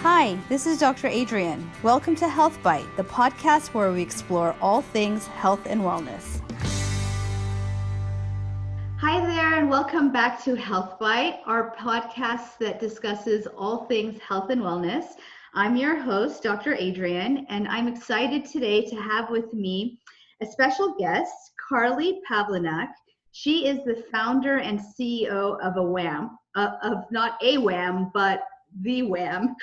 Hi, this is Dr. Adrienne. Welcome to Health Bite, the podcast where we explore all things health and wellness. Hi there, and welcome back to Health Bite, our podcast that discusses all things health and wellness. I'm your host, Dr. Adrienne, and I'm excited today to have with me a special guest, Carly Pavlinac. She is the founder and CEO of WAAM, of not a WAAM, but the WAAM,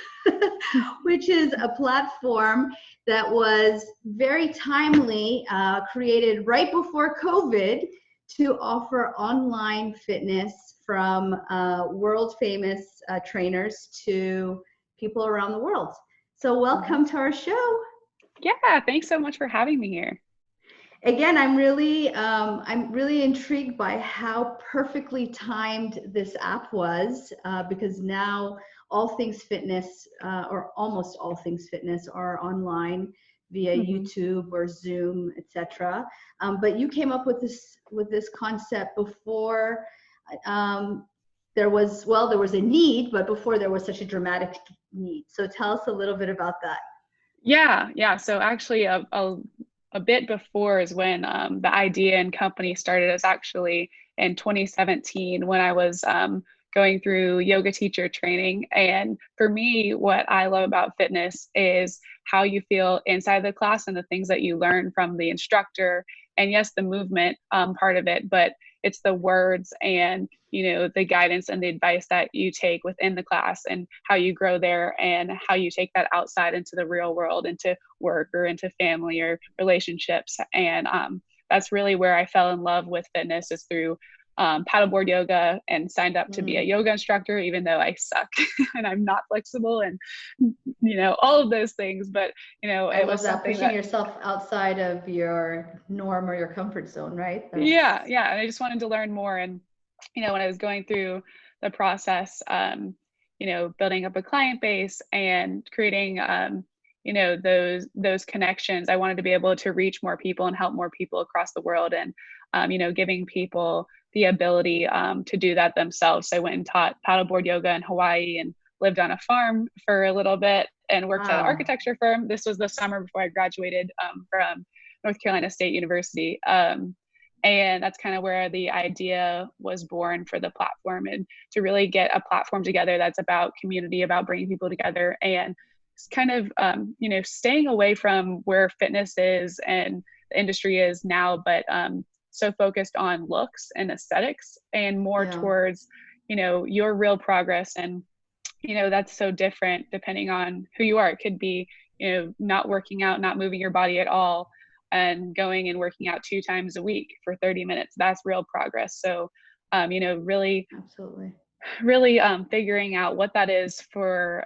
which is a platform that was very timely, created right before COVID to offer online fitness from world famous trainers to people around the world. So welcome to our show. Yeah, thanks so much for having me here. Again, I'm really intrigued by how perfectly timed this app was, because now all things fitness, or almost all things fitness, are online via YouTube or Zoom, etc. But you came up with this concept before there was a need, but before there was such a dramatic need. So tell us a little bit about that. Yeah. So actually, a bit before is when the idea and company started. Is actually in 2017 when I was going through yoga teacher training. And for me, what I love about fitness is how you feel inside the class and the things that you learn from the instructor. And yes, the movement part of it, but it's the words and, the guidance and the advice that you take within the class and how you grow there and how you take that outside into the real world, into work or into family or relationships. And that's really where I fell in love with fitness, is through paddleboard yoga, and signed up to be a yoga instructor, even though I suck and I'm not flexible and, all of those things. But, it was something pushing yourself outside of your norm or your comfort zone, right? Yeah. And I just wanted to learn more. And, when I was going through the process, building up a client base and creating, those connections, I wanted to be able to reach more people and help more people across the world. And, giving people the ability to do that themselves. So I went and taught paddleboard yoga in Hawaii and lived on a farm for a little bit and worked at an architecture firm. This was the summer before I graduated from North Carolina State University. And that's kind of where the idea was born for the platform, and to really get a platform together that's about community, about bringing people together, and kind of, staying away from where fitness is and the industry is now, but so focused on looks and aesthetics and more towards, your real progress. And, that's so different depending on who you are. It could be, not working out, not moving your body at all, and going and working out 2 times a week for 30 minutes. That's real progress. So, really, absolutely, really figuring out what that is for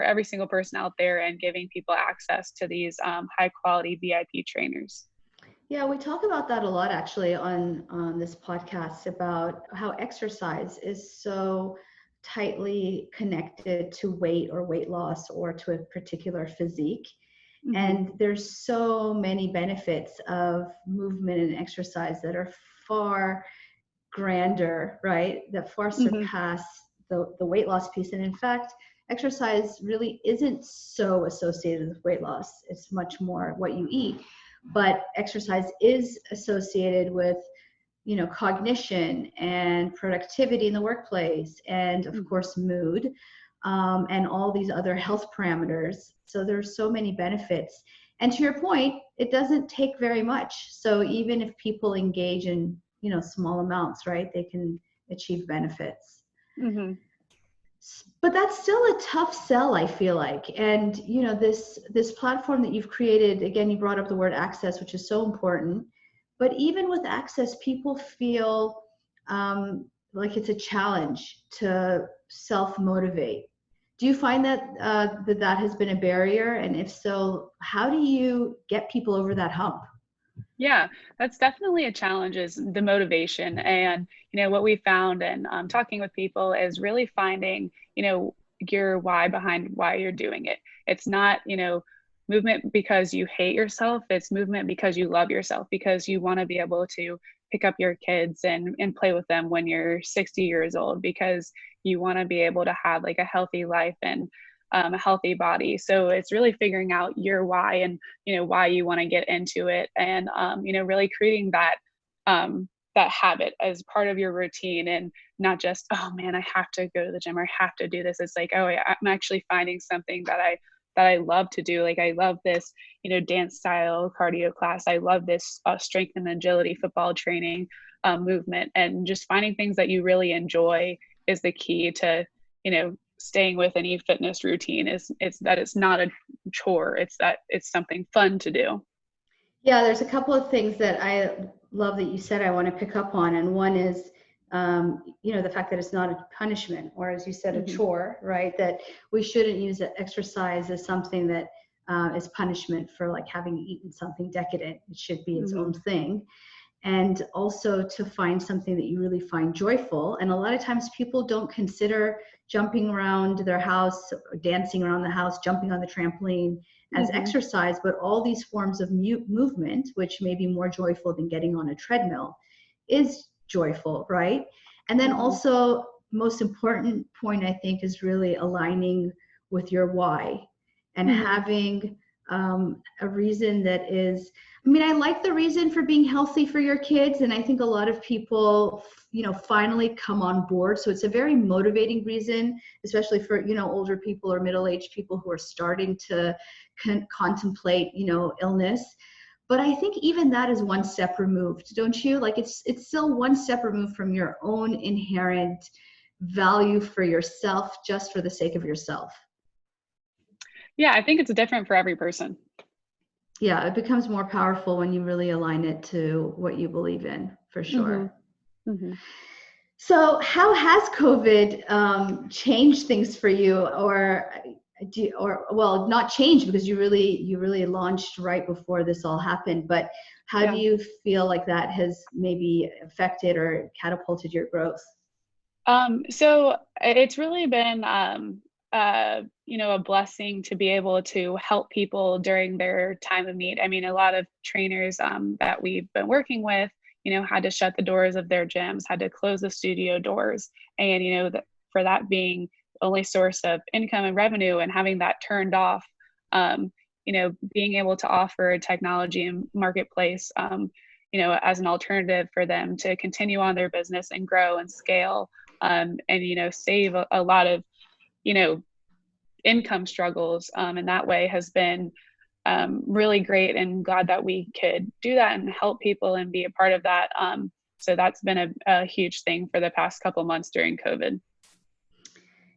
every single person out there, and giving people access to these high quality VIP trainers. Yeah, we talk about that a lot actually on this podcast, about how exercise is so tightly connected to weight or weight loss or to a particular physique. And there's so many benefits of movement and exercise that are far grander, right? That far surpass the weight loss piece. And in fact, exercise really isn't so associated with weight loss. It's much more what you eat. But exercise is associated with, cognition and productivity in the workplace, and of course, mood, and all these other health parameters. So there's so many benefits. And to your point, it doesn't take very much. So even if people engage in, small amounts, right, they can achieve benefits. But that's still a tough sell, I feel like. And, this platform that you've created, again, you brought up the word access, which is so important. But even with access, people feel like it's a challenge to self-motivate. Do you find that that has been a barrier? And if so, how do you get people over that hump? Yeah, that's definitely a challenge, is the motivation. And, what we found in talking with people is really finding, your why behind why you're doing it. It's not, movement because you hate yourself. It's movement because you love yourself, because you want to be able to pick up your kids and play with them when you're 60 years old, because you want to be able to have like a healthy life and a healthy body. So it's really figuring out your why and, why you want to get into it, and, really creating that habit as part of your routine, and not just, oh man, I have to go to the gym or I have to do this. It's like, oh, I'm actually finding something that I love to do. Like, I love this, dance style cardio class. I love this strength and agility football training movement, and just finding things that you really enjoy is the key to, staying with any fitness routine. It's that it's not a chore. It's that it's something fun to do. Yeah, there's a couple of things that I love that you said I want to pick up on. And one is, the fact that it's not a punishment, or as you said, a chore, right? That we shouldn't use exercise as something that is punishment for like having eaten something decadent. It should be its own thing. And also to find something that you really find joyful. And a lot of times people don't consider jumping around their house, or dancing around the house, jumping on the trampoline as exercise, but all these forms of movement, which may be more joyful than getting on a treadmill, is joyful, right? And then also, most important point, I think, is really aligning with your why and having a reason that is, I like the reason for being healthy for your kids. And I think a lot of people, finally come on board. So it's a very motivating reason, especially for, older people or middle-aged people who are starting to contemplate, illness. But I think even that is one step removed, don't you? Like it's still one step removed from your own inherent value for yourself, just for the sake of yourself. Yeah, I think it's different for every person. Yeah, it becomes more powerful when you really align it to what you believe in, for sure. So how has COVID changed things for you, or not changed, because you really launched right before this all happened, but how do you feel like that has maybe affected or catapulted your growth? So it's really been, a blessing to be able to help people during their time of need. I mean, a lot of trainers that we've been working with, had to shut the doors of their gyms, had to close the studio doors. And, for that being the only source of income and revenue, and having that turned off, being able to offer technology and marketplace, as an alternative for them to continue on their business and grow and scale, and, save a lot of, income struggles in that way, has been really great, and glad that we could do that and help people and be a part of that. So that's been a huge thing for the past couple months during COVID.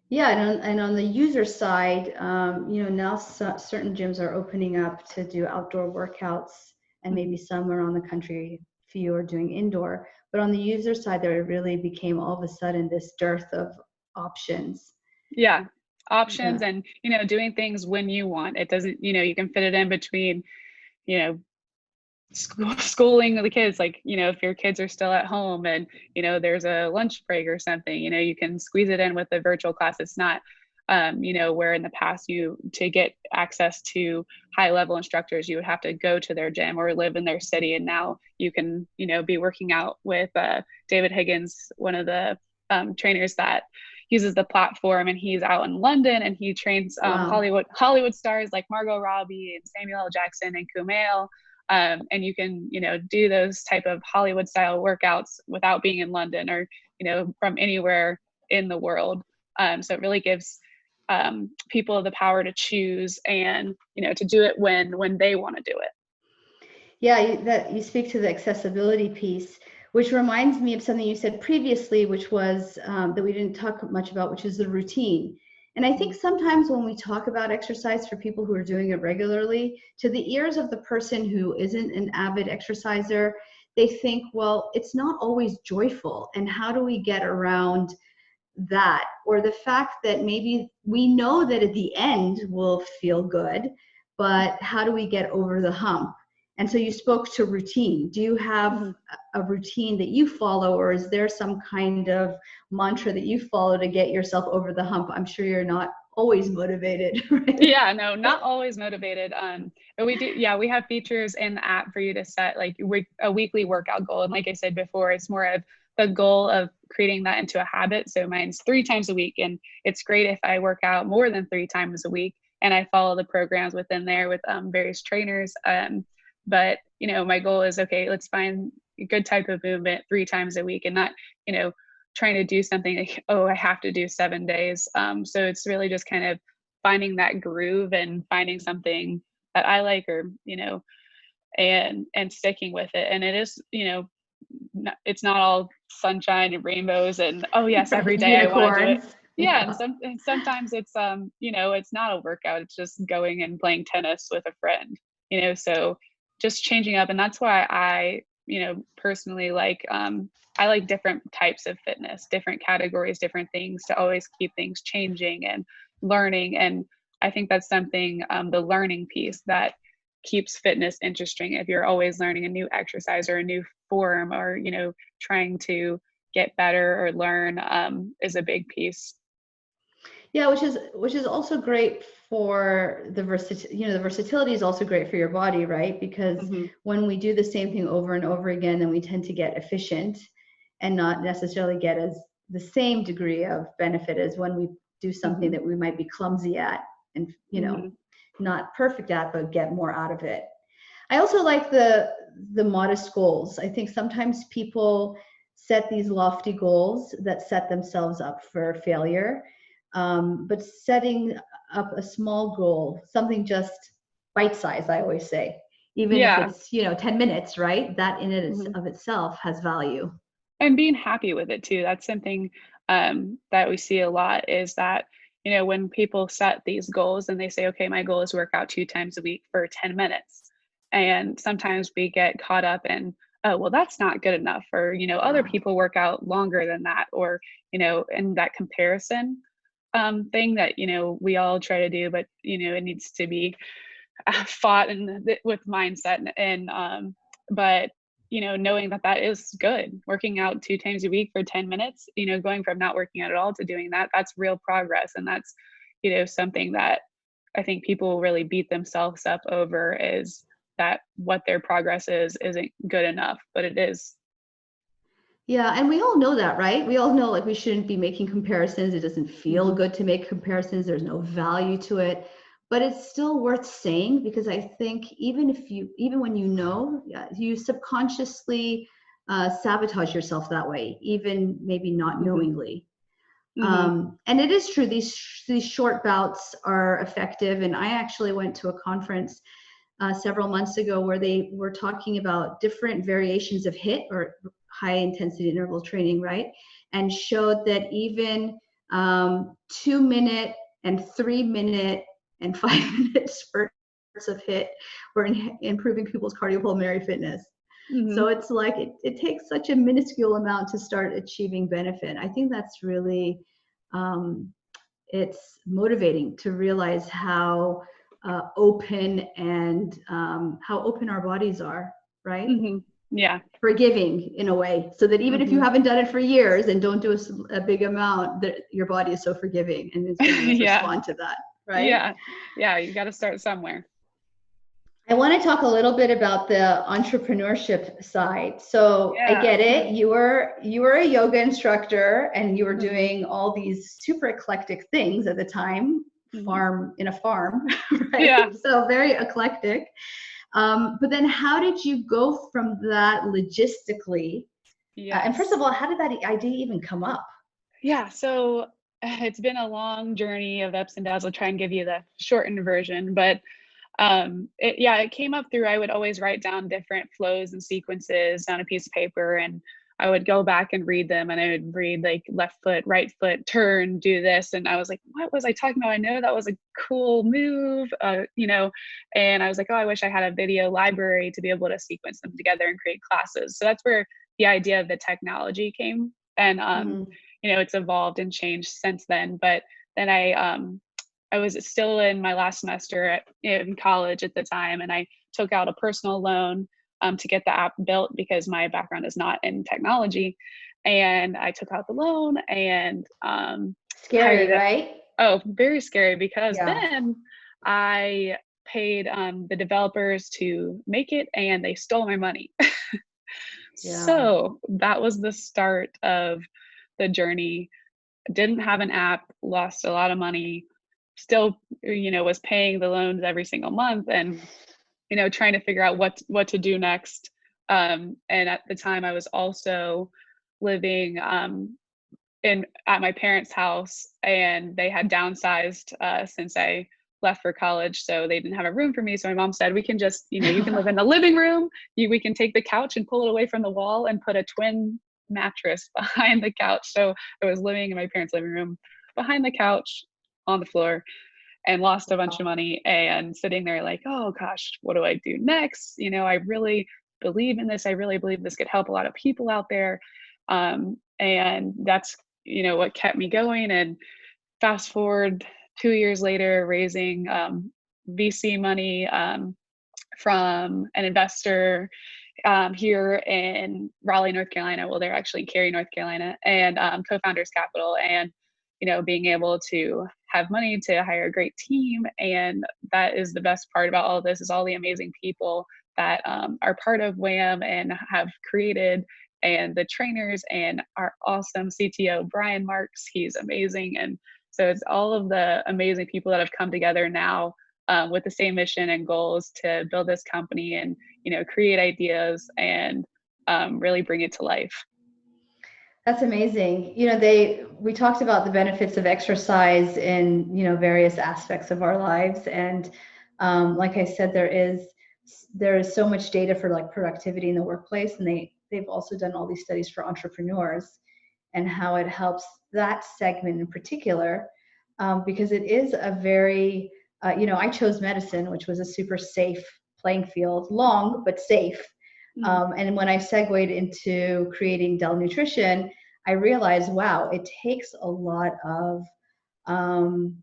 Yeah, and on the user side, now certain gyms are opening up to do outdoor workouts, and maybe some around the country, few are doing indoor. But on the user side, there really became all of a sudden this dearth of options. Yeah, options, and doing things when you want. It doesn't, you can fit it in between, schooling the kids, like, if your kids are still at home and, there's a lunch break or something, you can squeeze it in with a virtual class. It's not, where in the past, to get access to high level instructors, you would have to go to their gym or live in their city. And now you can, be working out with David Higgins, one of the trainers that uses the platform, and he's out in London, and he trains Hollywood stars like Margot Robbie and Samuel L. Jackson and Kumail. And you can, do those type of Hollywood style workouts without being in London, or, from anywhere in the world. So it really gives people the power to choose, and, to do it when they want to do it. Yeah, you speak to the accessibility piece, which reminds me of something you said previously, which was that we didn't talk much about, which is the routine. And I think sometimes when we talk about exercise for people who are doing it regularly, to the ears of the person who isn't an avid exerciser, they think, well, it's not always joyful. And how do we get around that? Or the fact that maybe we know that at the end we'll feel good, but how do we get over the hump? And so you spoke to routine. Do you have a routine that you follow, or is there some kind of mantra that you follow to get yourself over the hump? I'm sure you're not always motivated. Right? Yeah, no, not always motivated. But we do, we have features in the app for you to set like a weekly workout goal. And like I said before, it's more of the goal of creating that into a habit. So mine's 3 times a week, and it's great if I work out more than 3 times a week and I follow the programs within there with various trainers. But my goal is, okay, let's find a good type of movement 3 times a week, and not trying to do something like, oh, I have to do 7 days. So it's really just kind of finding that groove and finding something that I like, or and sticking with it. And it is, it's not all sunshine and rainbows and, oh yes, Right. every day I want to do it. Unicorns. Yeah. And sometimes it's it's not a workout, it's just going and playing tennis with a friend, so just changing up. And that's why I personally like, I like different types of fitness, different categories, different things, to always keep things changing and learning. And I think that's something, the learning piece, that keeps fitness interesting. If you're always learning a new exercise or a new form, or trying to get better or learn, is a big piece. Yeah, which is also great for the versatility is also great for your body, right? Because Mm-hmm. when we do the same thing over and over again, then we tend to get efficient and not necessarily get as the same degree of benefit as when we do something Mm-hmm. that we might be clumsy at and Mm-hmm. not perfect at, but get more out of it. I also like the modest goals. I think sometimes people set these lofty goals that set themselves up for failure. But setting up a small goal, something just bite-sized, I always say, even if Yeah. it's 10 minutes, right? That in it Mm-hmm. of itself has value. And being happy with it too. That's something that we see a lot, is that when people set these goals and they say, okay, my goal is to work out 2 times a week for 10 minutes, and sometimes we get caught up in, oh well, that's not good enough, or other people work out longer than that, or in that comparison thing that we all try to do, but it needs to be fought with mindset. And but knowing that that is good, working out 2 times a week for 10 minutes, going from not working out at all to doing that, that's real progress. And that's something that I think people really beat themselves up over, is that what their progress isn't good enough, but it is. Yeah, and we all know that, right? We all know, like, we shouldn't be making comparisons. It doesn't feel Mm-hmm. good to make comparisons. There's no value to it. But it's still worth saying, because I think even when you subconsciously sabotage yourself that way, even maybe not Mm-hmm. knowingly. Mm-hmm. And it is true, these short bouts are effective. And I actually went to a conference several months ago where they were talking about different variations of HIIT, or high intensity interval training, right? And showed that even 2 minute and 3 minute and 5 minute spurts of HIIT were improving people's cardiopulmonary fitness. Mm-hmm. So it's like it takes such a minuscule amount to start achieving benefit. I think that's really it's motivating to realize how open and how open our bodies are, right? Mm-hmm. Yeah. Forgiving in a way, so that even if you Mm-hmm. haven't done it for years and don't do a big amount, that your body is so forgiving and is going to Yeah. respond to that, right? Yeah. Yeah. You got to start somewhere. I want to talk a little bit about the entrepreneurship side. So I Yeah. get it. You were a yoga instructor and you were Mm-hmm. doing all these super eclectic things at the time, Mm-hmm. farm in a farm, right? Yeah. So very eclectic. But then how did you go from that logistically? And first Yes. of all, how did that idea even come up? Yeah. So it's been a long journey of ups and downs. I'll try and give you the shortened version, but it came up through, I would always write down different flows and sequences on a piece of paper, and I would go back and read them, and I would read like left foot, right foot, turn, do this. And I was like, what was I talking about? I know that was a cool move, and I was like, oh, I wish I had a video library to be able to sequence them together and create classes. So that's where the idea of the technology came. And, Mm-hmm. it's evolved and changed since then. But then I was still in my last semester in college at the time, and I took out a personal loan to get the app built, because my background is not in technology. And I took out the loan and Scary, hired it. right? Oh, very scary, because Yeah. then I paid the developers to make it, and they stole my money. Yeah. So that was the start of the journey. Didn't have an app, lost a lot of money, still, was paying the loans every single month, and, trying to figure out what to do next. And at the time I was also living at my parents' house, and they had downsized since I left for college, so they didn't have a room for me. So my mom said, "We can just, you can live in the living room. We can take the couch and pull it away from the wall and put a twin mattress behind the couch." So I was living in my parents' living room, behind the couch, on the floor, and lost a bunch of money, and sitting there like, "Oh gosh, what do I do next? I really believe in this. I really believe this could help a lot of people out there." And that's what kept me going. And fast forward 2 years later, raising VC money from an investor here in Raleigh, North Carolina. Well, they're actually in Cary, North Carolina, and co-founders capital, and being able to have money to hire a great team. And that is the best part about all of this, is all the amazing people that are part of WAAM and have created, and the trainers, and our awesome CTO, Brian Marks. He's amazing. And so it's all of the amazing people that have come together now with the same mission and goals to build this company and, create ideas and really bring it to life. That's amazing. We talked about the benefits of exercise in, various aspects of our lives. And like I said, there is so much data for like productivity in the workplace. And they've also done all these studies for entrepreneurs and how it helps that segment in particular, because it is a very, I chose medicine, which was a super safe playing field, long, but safe. And when I segued into creating Dell Nutrition, I realized, wow, it takes a lot of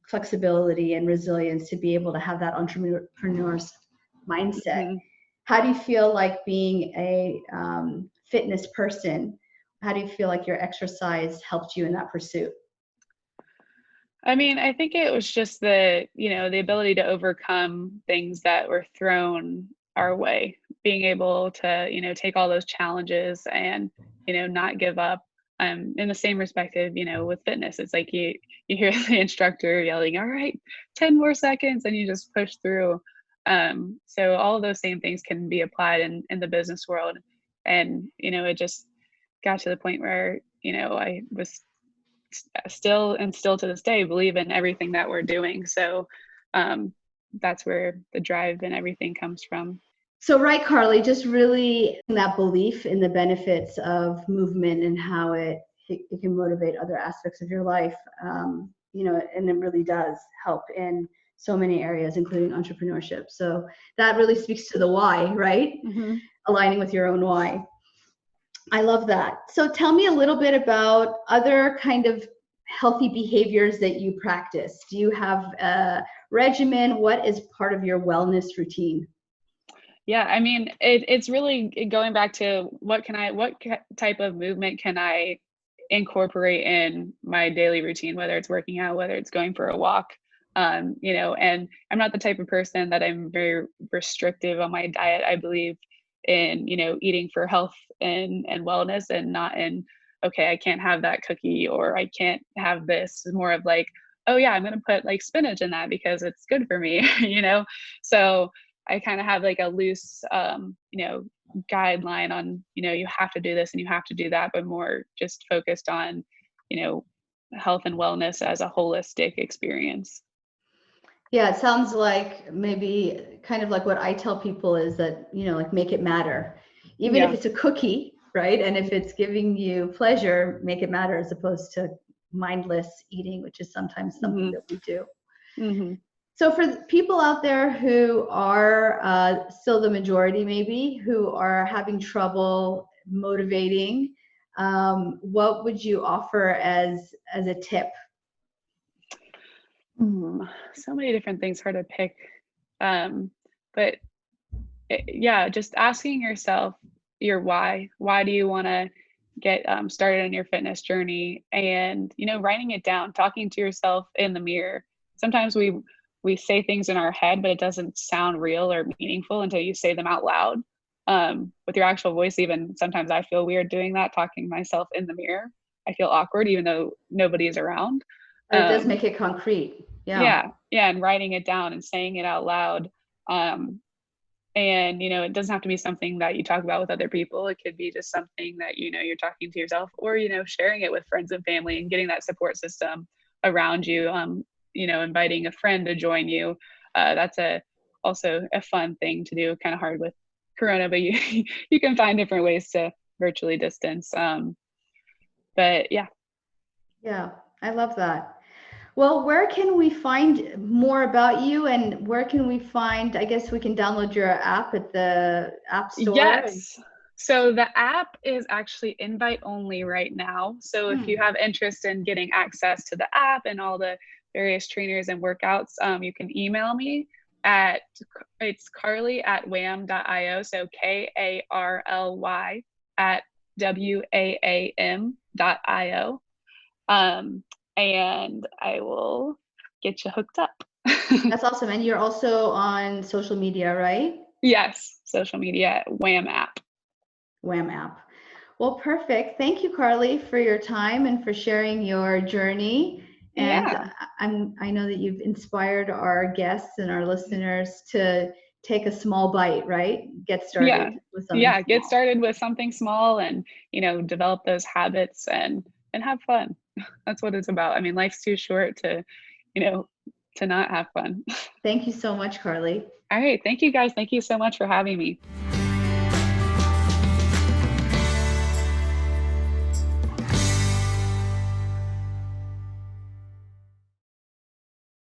flexibility and resilience to be able to have that entrepreneur's mindset. Mm-hmm. How do you feel like being a fitness person? How do you feel like your exercise helped you in that pursuit? I mean, I think it was just the ability to overcome things that were thrown our way, being able to, take all those challenges and, not give up. In the same perspective, with fitness, it's like you hear the instructor yelling, "All right, 10 more seconds," and you just push through. So all of those same things can be applied in the business world. And, it just got to the point where, I was still to this day believe in everything that we're doing. So that's where the drive and everything comes from. So, right, Carly, just really that belief in the benefits of movement and how it can motivate other aspects of your life, and it really does help in so many areas, including entrepreneurship. So that really speaks to the why, right? Mm-hmm. Aligning with your own why. I love that. So tell me a little bit about other kind of healthy behaviors that you practice. Do you have a regimen? What is part of your wellness routine? Yeah, I mean, it's really going back to what type of movement can I incorporate in my daily routine, whether it's working out, whether it's going for a walk. And I'm not the type of person that I'm very restrictive on my diet. I believe in, eating for health and wellness, and not in, okay, I can't have that cookie, or I can't have this. It's more of like, oh yeah, I'm going to put like spinach in that because it's good for me, So I kind of have like a loose, guideline on, you have to do this and you have to do that, but more just focused on, health and wellness as a holistic experience. Yeah, it sounds like maybe kind of like what I tell people is that, like make it matter. Even if it's a cookie, right? And if it's giving you pleasure, make it matter, as opposed to mindless eating, which is sometimes something that we do. Mm-hmm. So for people out there who are still the majority, maybe, who are having trouble motivating, what would you offer as a tip? So many different things, hard to pick. But yeah, just asking yourself your why. Why do you want to get started on your fitness journey? And, writing it down, talking to yourself in the mirror. Sometimes we say things in our head, but it doesn't sound real or meaningful until you say them out loud. with your actual voice. Even sometimes I feel weird doing that, talking to myself in the mirror. I feel awkward even though nobody is around. But it does make it concrete. Yeah. Yeah, and writing it down and saying it out loud. And it doesn't have to be something that you talk about with other people. It could be just something that you're talking to yourself, or sharing it with friends and family and getting that support system around you. Inviting a friend to join you. That's also a fun thing to do. Kind of hard with Corona, but you can find different ways to virtually distance. But yeah. Yeah, I love that. Well, where can we find more about you, and where can we find, I guess we can download your app at the App Store? Yes. So the app is actually invite only right now. So if you have interest in getting access to the app and all the various trainers and workouts, you can email me it's Carly@waam.io. So KARLY at WAAM.io. And I will get you hooked up. That's awesome. And you're also on social media, right? Yes, social media, WAAM app. WAAM app. Well, perfect. Thank you, Carly, for your time and for sharing your journey. And Yeah. I know that you've inspired our guests and our listeners to take a small bite, right? Get started with something small. Get started with something small and, develop those habits and have fun. That's what it's about. I mean, life's too short to not have fun. Thank you so much, Carly. All right. Thank you guys. Thank you so much for having me.